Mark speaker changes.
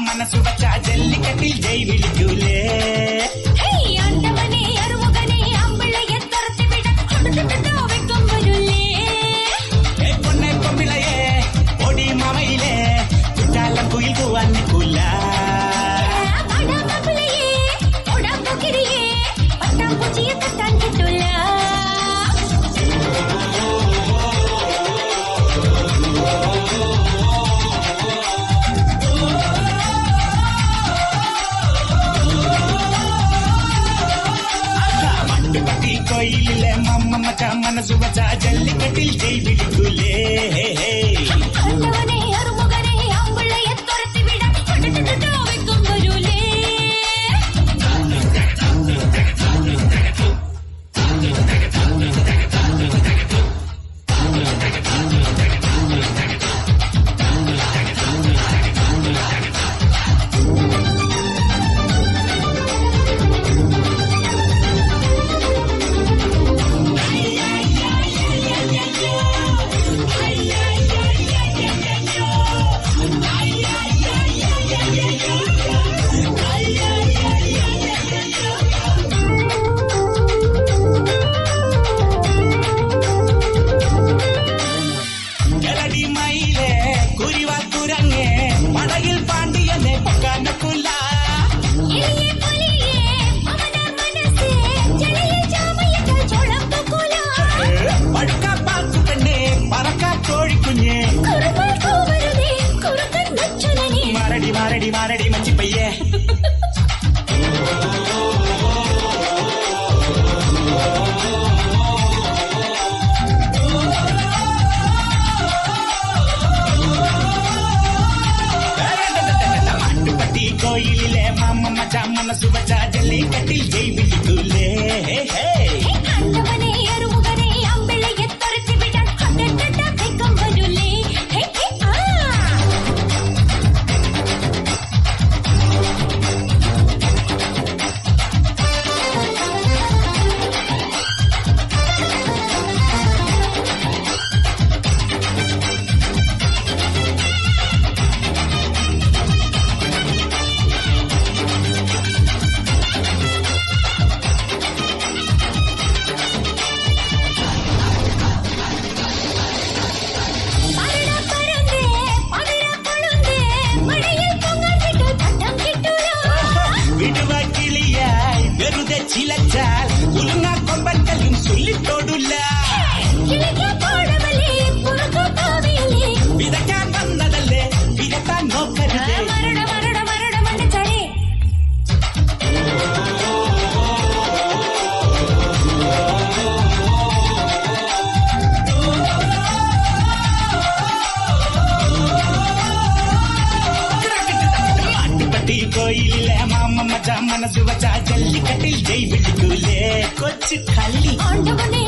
Speaker 1: மனசு வச்சா ஜல்லிக்கட்டில் ஜெய் விழிக்குலே
Speaker 2: ஆண்டவனே அருமுகனே அம்பிளைய துரத்தி விட கொடுத்துட்டு வைக்கும் பொருளே
Speaker 1: பொண்ணே பொம்பிளையே பொடி மாமையிலே குற்றாலம் குயில் குவான் குலா
Speaker 2: படாமப்பிளையே உடம்புக்கிறியே பட்டாம்பூச்சிய தட்டான் கிட்டுள்ளா
Speaker 1: கோயிலே மம்ம மச்சா மனசு வச்சா ஜல்லிக்கட்டில் ஜெய் விழிக்குலே
Speaker 2: ஆண்டவனே அருமுகனே அம்பிளைய துரத்தி விட கொடுத்துட்டு வைக்கும் பொருளே
Speaker 1: மாரடி மாரடி மச்சி பையே மாட்டுப்பட்டி கோயிலே மாமா மச்சா மனசு வச்சா ஜல்லிக்கட்டில் ஜெய் விழிக்குலே
Speaker 2: ஆண்டவனே அருமுகனே அம்பிளைய துரத்தி விட கொடுத்துட்டு வைக்கும் பொருளே
Speaker 1: விடுவாக்கிளியாய் வெறுத சிலச்சால் உலுங்கா கொம்பன்களும் சொல்லிட்டோடுல்ல விதக்கான் வந்ததல்லே விதத்தான் நோக்கருதே கோயிலே மாமா மச்சா மனசு வச்சா ஜல்லிக்கட்டில் ஜெய் விழிக்குலே கொச்சு கள்ளி
Speaker 2: ஆண்டவனே